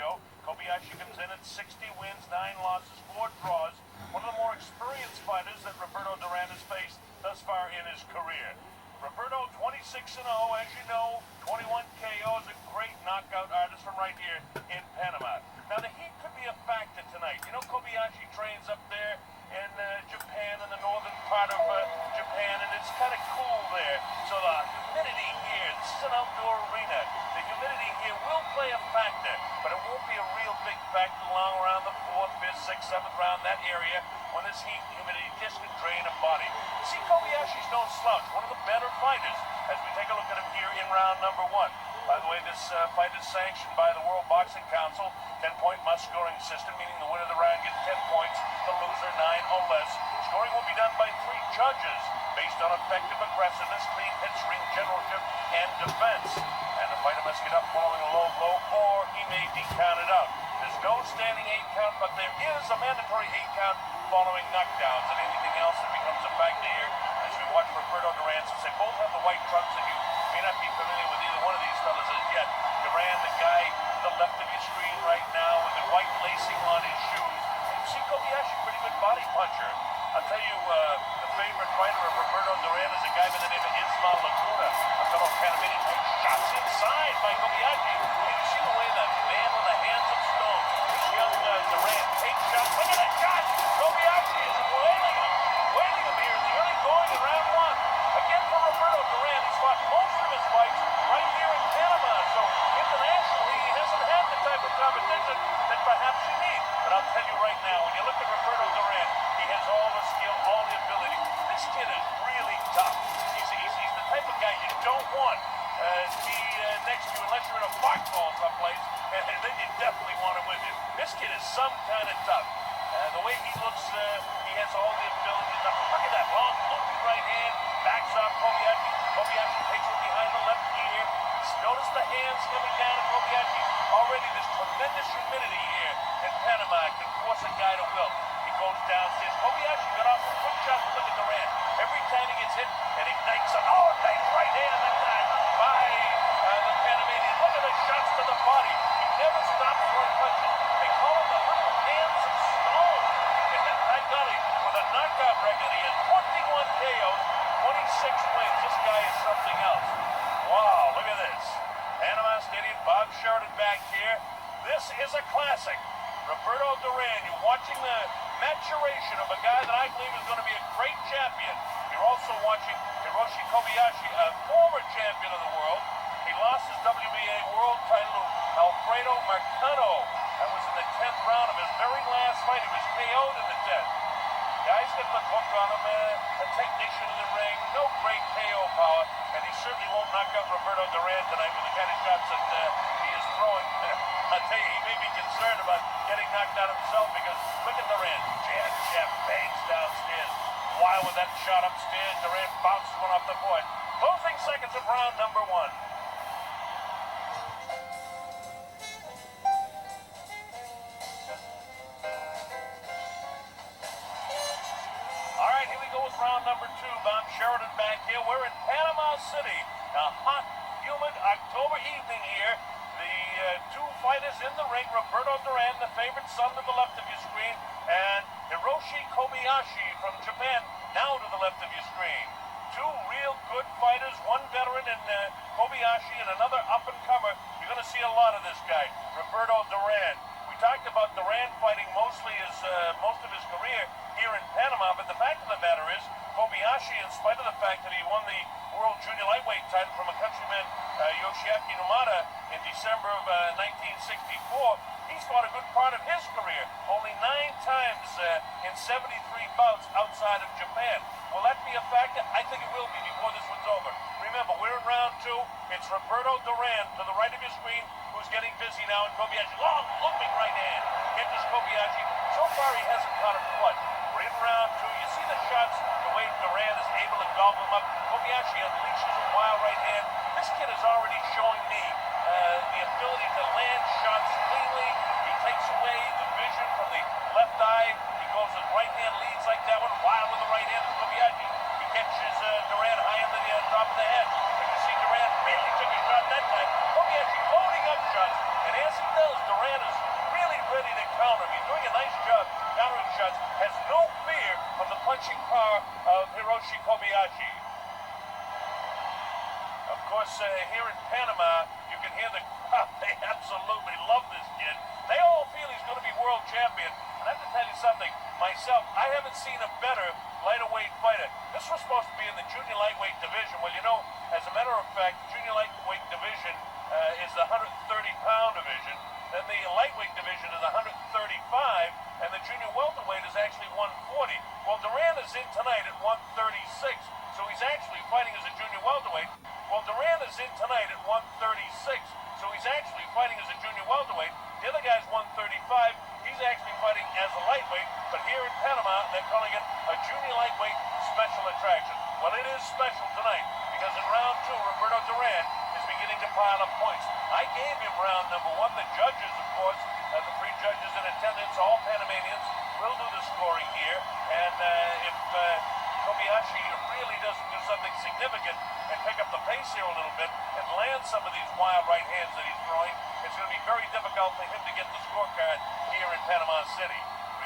Gimnasio. Kobayashi comes in at 60 wins, 9 losses, 4 draws. One of the more experienced fighters that Roberto Duran has faced thus far in his career. Roberto, 26-0, as you know, 21 KOs, a great knockout artist from right here in Panama. Now, the heat could be a factor tonight. You know, Kobayashi trains up there in Japan, in the northern part of Japan, and it's kind of cool there. So the humidity here, this is an outdoor arena. The humidity here will play a factor, but it won't be a real big factor along around the 4th, 5th, 6th, 7th round, that area, when this heat and humidity just can drain a body. See, Kobayashi's no slouch, one of the better fighters, as we take a look at him here in round number 1. By the way, this fight is sanctioned by the World Boxing Council, 10-point must-scoring system, meaning the winner of the round gets 10 points, the loser 9 or less. Scoring will be done by 3 judges, based on effective aggressiveness, clean hits, ring generalship, and defense. And the fighter must get up following a low blow, or he may be counted out. There's no standing 8 count, but there is a mandatory 8 count following knockdowns, and anything else that becomes a factor here, as we watch Roberto Duran, since they both have the white trunks, and you may not be familiar with either one of these fellas as yet. Duran, the guy to the left of your screen right now, with the white lacing on his shoes. And you see Kobayashi, pretty good body puncher. I'll tell you, the favorite fighter of Roberto Duran is a guy by the name of Ismael Lacuna, a fellow Panamanian. Takes shots inside by Kobayashi. And you see the way that man with the hands of stone, this young Duran, takes shots. Look at that shot! Kobayashi is wailing him here in the early going in round 1. Again, for Roberto Duran, he's fought most of his fights right here in Panama. So internationally, he hasn't had the type of competition that perhaps you need. But I'll tell you right now, when you look at Roberto Duran, he has all the skill, all the ability. This kid is really tough. He's the type of guy you don't want to be next to you unless you're in a foxhole someplace, and then you definitely want him with you. This kid is some kind of tough. The way he looks, he has all the ability. Look at that long looping right hand, backs off Kobayashi. Kobayashi takes it behind the left ear. Notice the hands coming down at Kobayashi. Already this tremendous humidity here in Panama can force a guy to wilt. He goes downstairs. Kobayashi got off a quick shot, but look at Duran. Every time he gets hit, and ignites a nice right hand that time by the Panamanian. Look at the shots to the body. He never stops throwing punches. They call him the little hands of stone. And by golly, with a knockout record, he has 21 KOs, 26 wins. This guy is something else. Wow, look at this. Panama Stadium, Bob Sheridan back here. This is a classic. Roberto Duran, you're watching the maturation of a guy that I believe is going to be a great champion. You're also watching Hiroshi Kobayashi, a former champion of the world. He lost his WBA world title to Alfredo Marcano. That was in the 10th round of his very last fight. He was KO'd in the 10th. Guy's got the hook on him, a technician in the ring, no great KO power, and he certainly won't knock out Roberto Duran tonight with the kind of shots that he is throwing. I'll tell you, he may be concerned about getting knocked out himself, because look at Duran. Jab, bangs downstairs. Wild with that shot upstairs. Duran bounces one off the board. Closing seconds of round number 1. Round number 2, Bob Sheridan back here. We're in Panama City, a hot, humid October evening here. The 2 fighters in the ring, Roberto Duran, the favorite son to the left of your screen, and Hiroshi Kobayashi from Japan, now to the left of your screen. 2 real good fighters, one veteran in Kobayashi and another up-and-comer. You're going to see a lot of this guy, Roberto Duran. We talked about Duran fighting most of his career here in Panama, but the fact of the matter is, Kobayashi, in spite of the fact that he won the World Junior Lightweight title from a countryman, Yoshiaki Numata, in December of 1964, he's fought a good part of his career, only 9 times in 73 bouts outside of Japan. Will that be a factor? I think it will be before this one's over. Remember, we're in round 2. It's Roberto Duran to the right of your screen, who's getting busy now, and Kobayashi, long looping right hand. Catches Kobayashi. So far, he hasn't caught him twice. We're in round 2. You see the shots, the way Duran is able to gobble him up. Kobayashi unleashes a wild right hand. This kid is already showing me the ability to land shots cleanly. He takes away the vision from the left eye. He goes his right hand leads like that one. Wild with the right hand of Kobayashi. He catches Duran high in the top of the head. And you see Duran really took a shot that time. Kobayashi loading up shots. And as he does, Duran is counter him. He's doing a nice job countering shots. Has no fear of the punching power of Hiroshi Kobayashi. Of course, here in Panama, you can hear the crowd. They absolutely love this kid. They all feel he's going to be world champion. And I have to tell you something, myself, I haven't seen a better lighter-weight fighter. This was supposed to be in the junior lightweight division. Well, you know, as a matter of fact, the junior lightweight division is the 130-pound division. Then the lightweight division is 135, and the junior welterweight is actually 140. Well, Duran is in tonight at 136, so he's actually fighting as a junior welterweight. Well, Duran is in tonight at 136, so he's actually fighting as a junior welterweight. The other guy's 135. He's actually fighting as a lightweight, but here in Panama, they're calling it a junior lightweight special attraction. Well, it is special tonight, because in round 2, Roberto Duran is beginning to pile up points. I gave him round number 1. The judges, of course, the 3 judges in attendance, all Panamanians, will do the scoring here, and if Kobayashi really doesn't do something significant and pick up the pace here a little bit and land some of these wild right hands that he's throwing, it's going to be very difficult for him to get the scorecard here in Panama City.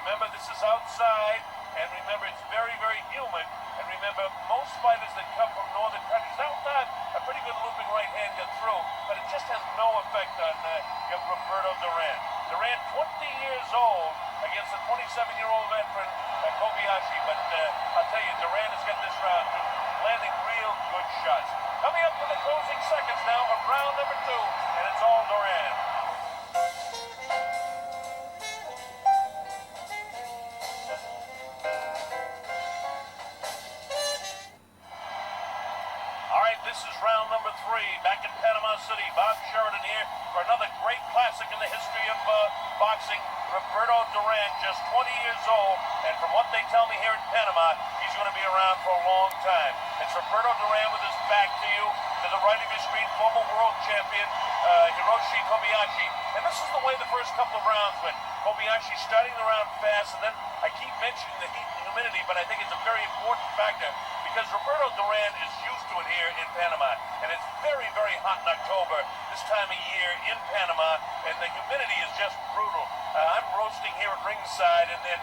Remember, this is outside, and remember, it's very, very humid, and remember, most fighters that come from northern countries, sometimes a pretty good looping right hand got through, but it just has no effect on Roberto Duran. Duran, 20 years old, against a 27-year-old veteran, Kobayashi, but I'll tell you, Duran has got this round too, landing real good shots. Coming up to the closing seconds now of round number 2, and it's all Duran. All right, this is round number 3, back in Panama City. Bob Sheridan here for another great classic in the history of boxing. Roberto Duran, just 20 years old, and from what they tell me here in Panama, he's going to be around for a long time. It's Roberto Duran with his back to you, to the right of your screen, former world champion Hiroshi Kobayashi. And this is the way the first couple of rounds went. Kobayashi starting the round fast, and then I keep mentioning the heat and humidity, but I think it's a very important factor because Roberto Duran is used to it here in Panama, and it's very, very hot in October this time of year in Panama, and the humidity is just brutal. I'm roasting here at ringside, and then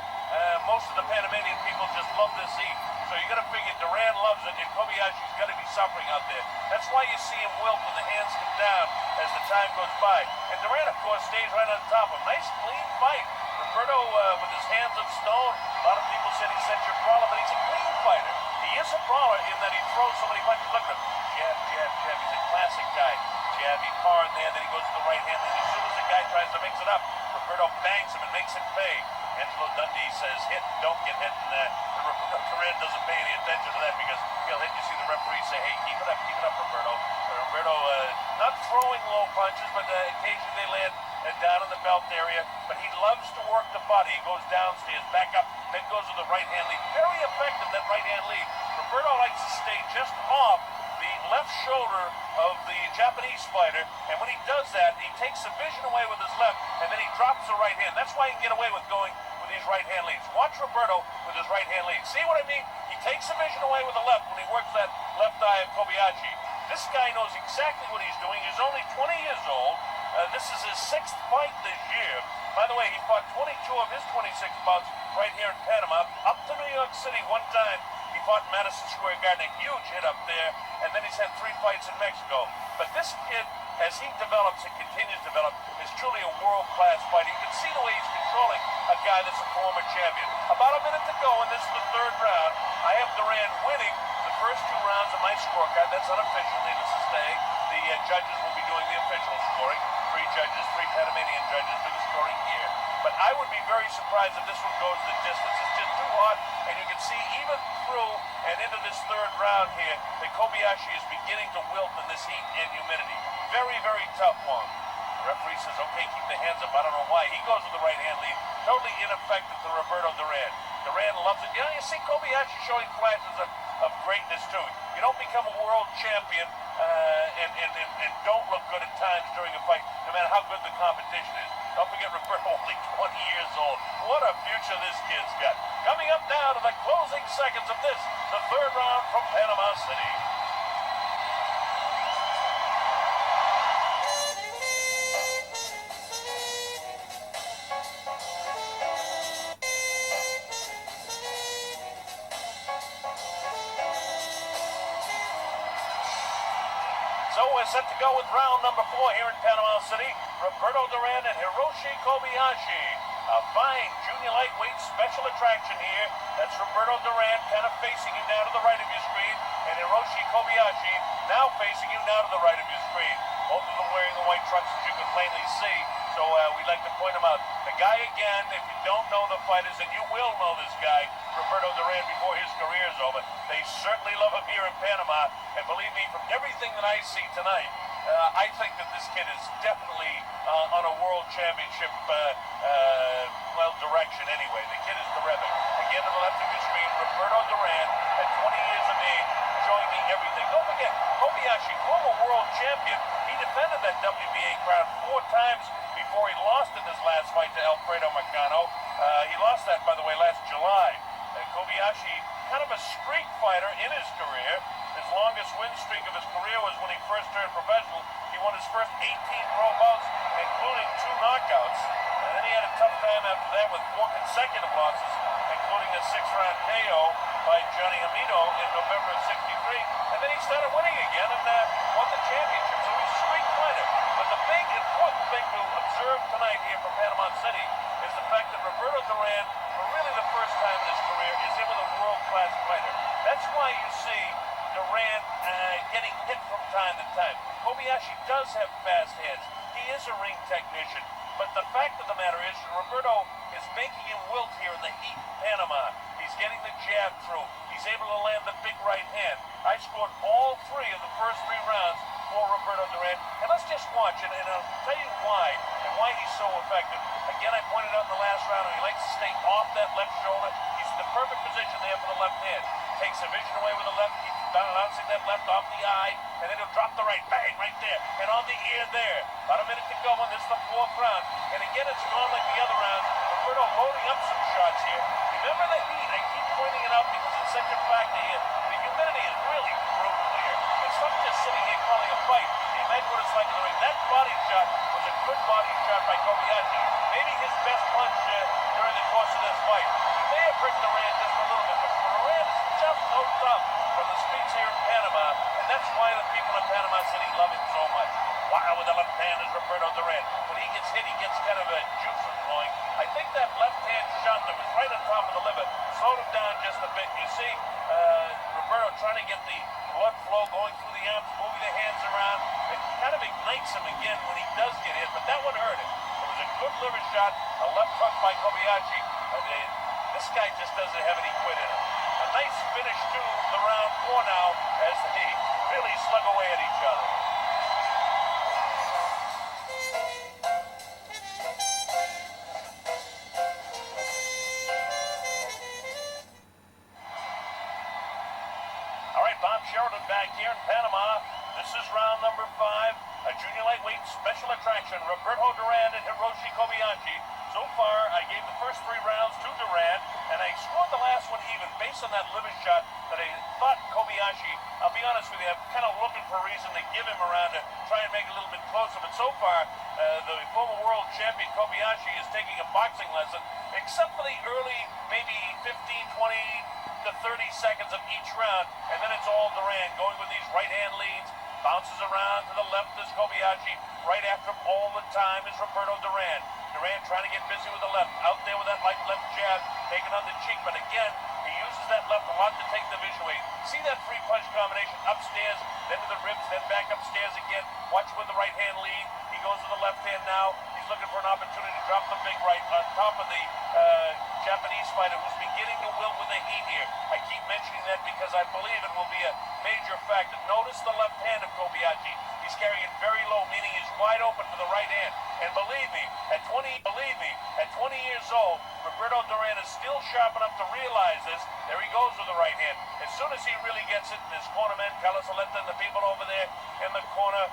most of the Panamanian people just love this heat. So you got to figure Duran loves it, and Kobayashi's got to be suffering out there. That's why you see him wilt when the hands come down as the time goes by. And Duran, of course, stays right on top of him. Nice, clean fight. Roberto, with his hands of stone, a lot of people said he's such a brawler, but he's a clean fighter. He is a brawler in that he throws so many punches. Look at him. Jab, jab, jab. He's a classic guy. Jab, he hard there, then he goes to the right hand. And as soon as the guy tries to mix it up, Roberto bangs him and makes him pay. Angelo Dundee says hit, don't get hit, and Roberto Duran doesn't pay any attention to that because he'll hit. You see the referee say, hey, keep it up, Roberto. Roberto not throwing low punches, but occasionally they land down in the belt area. But he loves to work the body. He goes downstairs, back up, then goes with the right hand lead. Very effective, that right hand lead. Roberto likes to stay just off the left shoulder of the Japanese fighter, and when he does that, he takes the vision away with his left, and then he drops the right hand. That's why he can get away with going with these right hand leads. Watch Roberto with his right hand lead. See what I mean? He takes the vision away with the left when he works that left eye of Kobayashi. This guy knows exactly what he's doing. He's only 20 years old. This is his 6th fight this year. By the way, he fought 22 of his 26 bouts right here in Panama. Up to New York City one time. He fought in Madison Square Garden, a huge hit up there, and then he's had 3 fights in Mexico. But this kid, as he develops and continues to develop, is truly a world-class fighter. You can see the way he's controlling a guy that's a former champion. About a minute to go, and this is the 3rd round. I have Duran winning the first 2 rounds of my scorecard. That's unofficial, needless to say. The judges will be doing the official scoring. 3 judges, 3 Panamanian judges do the scoring here. But I would be very surprised if this one goes the distance. It's just too hot, and you can see even through and into this 3rd round here that Kobayashi is beginning to wilt in this heat and humidity. Very, very tough one. The referee says, okay, keep the hands up. I don't know why. He goes with the right hand lead. Totally ineffective to Roberto Duran. Duran loves it. You know, you see Kobayashi showing flashes of greatness, too. You don't become a world champion and don't look good at times during a fight, no matter how good the competition is. Don't forget, Roberto, only 20 years old. What a future this kid's got. Coming up now to the closing seconds of this, the 3rd round from Panama City. we're set to go with round number 4 here in Panama City. Roberto Duran and Hiroshi Kobayashi. A fine junior lightweight special attraction here. That's Roberto Duran kind of facing you now to the right of your screen, and Hiroshi Kobayashi now facing you now to the right of your screen. Both of them wearing the white trunks, as you can plainly see. So we'd like to point him out. The guy, again, if you don't know the fighters, and you will know this guy, Roberto Duran, before his career is over, they certainly love him here in Panama. And believe me, from everything that I see tonight, I think that this kid is definitely on a world championship, direction anyway. The kid is terrific. Again, to the left of your screen, Roberto Duran, at 20 years of age, showing me everything. Don't forget, Kobayashi, former world champion, he defended that WBA crown 4 times before he lost in his last fight to Alfredo Marcano. He lost that, by the way, last July. Kobayashi, kind of a streak fighter in his career. His longest win streak of his career was when he first turned professional. He won his first 18 pro bouts, including 2 knockouts. And then he had a tough time after that with 4 consecutive losses, including a 6-round KO by Johnny Amino in November of '63. And then he started winning again and won the championship. So he's a streak fighter. But the big important thing to observe tonight here from Panama City is the fact that Roberto Duran, for really the first time in his career, is in with a world-class fighter. That's why you see Duran getting hit from time to time. Kobayashi does have fast hands. He is a ring technician. But the fact of the matter is, Roberto is making him wilt here in the heat in Panama. He's getting the jab through. He's able to land the big right hand. I scored all 3 of the first 3 rounds for Roberto Duran. And let's just watch it, and I'll tell you why, and why he's so effective. Again, I pointed out in the last round, he likes to stay off that left shoulder. He's in the perfect position there for the left hand. Takes the vision away with the left, keeps bouncing that left off the eye, and then he'll drop the right, bang, right there, and on the ear there. About a minute to go, and this is the 4th round. And again, it's gone like the other rounds. Roberto loading up some shots here. Remember the heat. I keep pointing it out because it's such a factor here. The humidity is really brutal here. It's not just sitting here calling a fight. Imagine what it's like in the ring. That body shot was a good body shot by Kobayashi. Maybe his best punch during the course of this fight. He may have hurt Duran just a little bit, but Duran is just so tough from the streets here in Panama, and that's why the people in Panama City love him so much. Wild with the left hand is Roberto Duran. When he gets hit, he gets kind of a juices flowing. I think that left hand shot that was right on top of the liver slowed him down just a bit. You see Roberto trying to get the blood flow going through the arms, moving the hands around. It kind of ignites him again when he does get hit, but that one hurt him. It was a good liver shot, a left hook by Kobayashi. This guy just doesn't have any quit in him. A nice finish to the round 4 now as they really slug away at each other. Sheridan back here in Panama. This is round number 5. A junior lightweight special attraction. Roberto Duran and Hiroshi Kobayashi. So far, I gave the first 3 rounds to Duran, and I scored the last one even based on that liver shot that I thought Kobayashi, I'll be honest with you, I'm kind of looking for a reason to give him around to try and make it a little bit closer. But so far, the former world champion Kobayashi is taking a boxing lesson, except for the early, maybe 15, 20, to 30 seconds of each round, and then it's all Duran going with these right-hand leads, bounces around to the left is Kobayashi, right after him all the time is Roberto Duran. Duran trying to get busy with the left, out there with that left jab, taking on the cheek, but again, he uses that left a lot to take the vision away. See that 3-punch combination, upstairs, then to the ribs, then back upstairs again, watch with the right-hand lead, he goes to the left hand now, he's looking for an opportunity to drop the big right on top of the Japanese fighter who's beginning to wilt with the heat here. I keep mentioning that because I believe it will be a major factor. Notice the left hand of Kobayashi. He's carrying it very low, meaning he's wide open for the right hand. And believe me, at 20 years old, Roberto Duran is still sharp enough to realize this. There he goes with the right hand. As soon as he really gets it, and his corner men, Carlos Aleta and the people over there in the corner,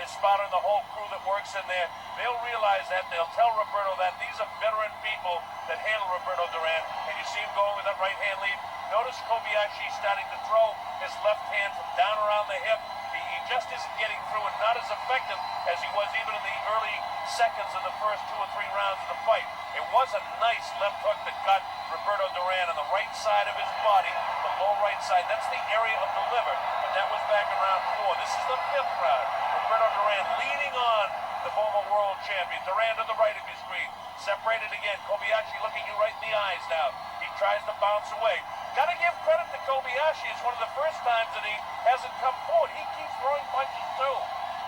his spotter and the whole crew that works in there, they'll realize that. They'll tell Roberto that. These are veteran people that handle Roberto Duran. And you see him going with that right hand lead. Notice Kobayashi starting to throw his left hand from down around the hip. He just isn't getting through and not as effective as he was even in the early seconds of the first 2 or 3 rounds of the fight. It was a nice left hook that got Roberto Duran on the right side of his body, the low right side. That's the area of the liver. But That was back in round 4. This is the 5th round. Roberto Duran leading on the former world champion. Duran to the right of your screen. Separated again. Kobayashi looking you right in the eyes now. He tries to bounce away. Got to give credit to Kobayashi. It's one of the first times that he hasn't come forward. He keeps throwing punches too.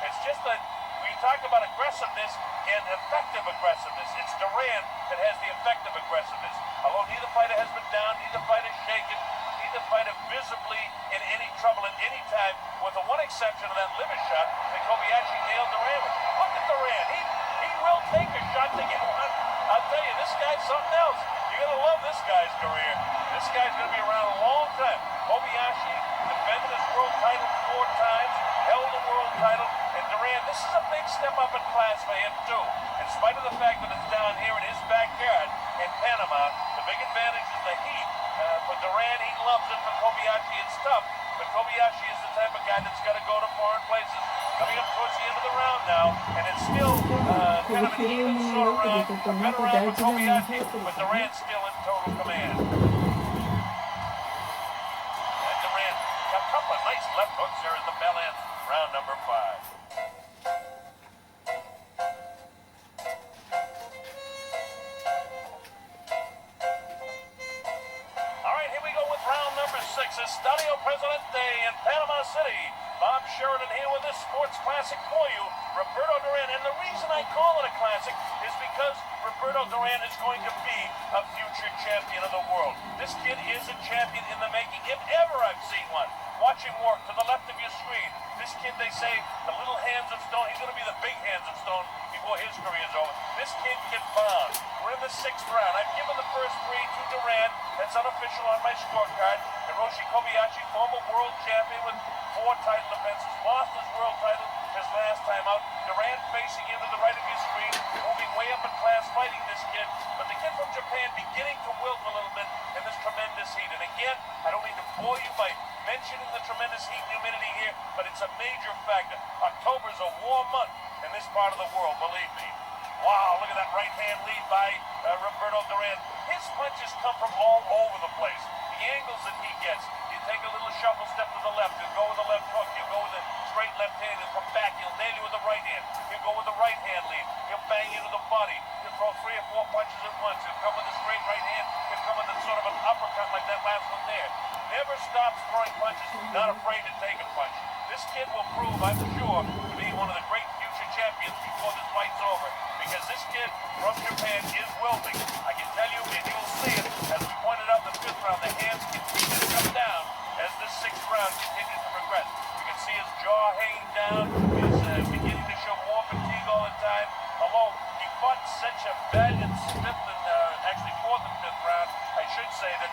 It's just that when you talk about aggressiveness and effective aggressiveness, it's Duran that has the effective aggressiveness. Although neither fighter has been down, neither fighter shaken, neither fighter visibly in any trouble at any time, with the one exception of that liver shot that Kobayashi nailed Duran with. Look at Duran. He will take a shot to get one. I'll tell you, this guy's something else. You're going to love this guy's career. This guy's going to be around a long time. Kobayashi defended his world title 4 times, held the world title, and Duran, this is a big step up in class for him too. In spite of the fact that it's down here in his backyard in Panama, the big advantage is the heat. For Duran, he loves it. For Kobayashi, it's tough. But Kobayashi is the type of guy that's got to go to foreign places. Coming up towards the end of the round now, and it's still kind of an even sort of round. A better round for Kobayashi, but Duran's still in total command. And Duran got a couple of nice left hooks there as the bell ends. Round number 5. Estadio Presidente in Panama City. Bob Sheridan here with this sports classic for you, Roberto Duran. And the reason I call it a classic is because Roberto Duran is going to be a future champion of the world. This kid is a champion in the making, if ever I've seen one. Watch him work to the left of your screen. This kid, they say, the little hands of stone. He's going to be the big hands of stone before his career is over. This kid can bound. We're in the 6th round. I've given the first 3 to Duran. That's unofficial on my scorecard. Hiroshi Kobayashi, former world champion with 4 title defenses, lost his world title his last time out. Duran facing you to the right of your screen, moving way up in class, fighting this kid. But the kid from Japan beginning to wilt a little bit in this tremendous heat. And again, I don't need to bore you by mentioning the tremendous heat and humidity here, but it's a major factor. October's a warm month in this part of the world, believe me. Wow, look at that right hand lead by Roberto Duran. His punches come from all over the place. The angles that he gets, you take a little shuffle step to the left, you go with the left hook, you go with the straight left hand, he'll come back, he'll nail you with the right hand, he'll go with the right hand lead, he'll bang you to the body, he'll throw 3 or 4 punches at once, he'll come with a straight right hand, he'll come with a sort of an uppercut like that last one there. Never stops throwing punches, not afraid to take a punch. This kid will prove, I'm sure, to be one of the great future champions before this fight's over, because this kid from Japan is wilting. I can tell you, and you'll see it, as we pointed out in the 5th round, the hands continue to come down as this 6th round continues to progress. You can see his jaw hanging down, he's beginning to show more fatigue all the time. Although he fought such a valiant 5th and actually 4th and 5th round, I should say that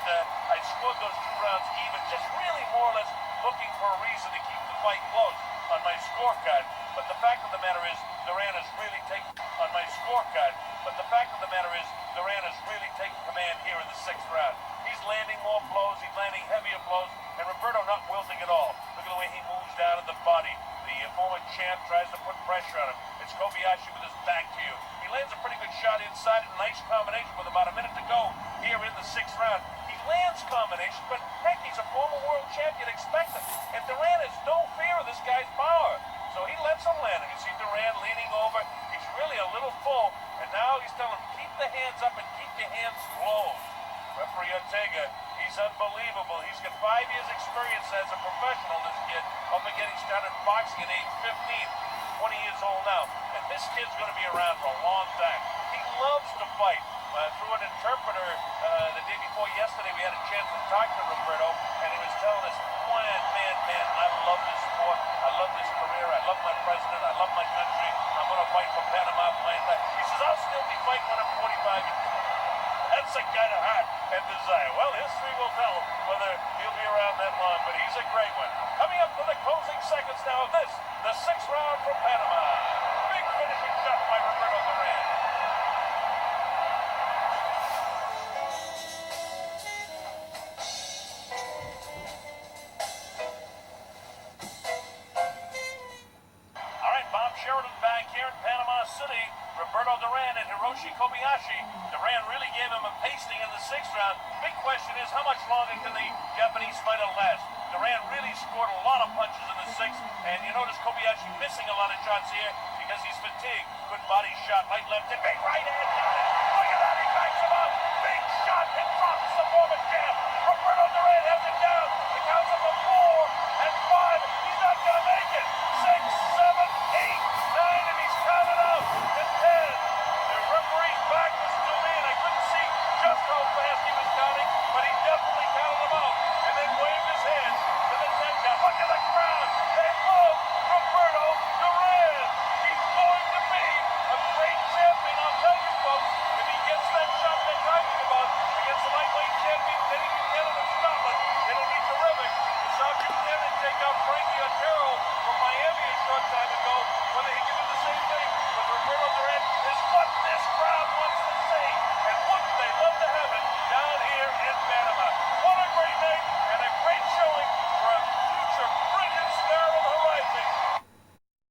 I scored those 2 rounds even, just really more or less looking for a reason to keep the fight close on my scorecard. But the fact of the matter is, Duran has really taken on my scorecard. But the fact of the matter is, Duran has really taken command here in the 6th round. He's landing more blows, he's landing heavier blows, and Roberto not wilting at all. Look at the way he moves down in the body. The former champ tries to put pressure on him. It's Kobayashi with his back to you. He lands a pretty good shot inside, a nice combination with about a minute to go here in the 6th round. He lands combinations, but heck, he's a former world champion, expect it. And Duran has no fear of this guy's power. So he lets him land. You can see Duran leaning over. He's really a little full. And now he's telling him, keep the hands up and keep your hands closed. Referee Ortega, he's unbelievable. He's got 5 years experience as a professional, this kid, up and getting started boxing at age 15, 20 years old now. And this kid's going to be around for a long time. He loves to fight. Through an interpreter the day before yesterday, we had a chance to talk to Roberto, and he was telling us, man, I love this sport. I love this career. I love my president. I love my country. I'm going to fight for Panama. He says, I'll still be fighting when I'm 45 years old. That's the kind of heart and desire. Well, history will tell whether he'll be around that long, but he's a great one. Coming up to the closing seconds now of this, the 6th round from Panama. Big finishing shot by Roberto Duran. Sheridan back here in Panama City. Roberto Duran and Hiroshi Kobayashi. Duran really gave him a pasting in the 6th round. Big question is, how much longer can the Japanese fighter last? Duran really scored a lot of punches in the sixth, and you notice Kobayashi missing a lot of shots here because he's fatigued. Good body shot, right, left, and big right.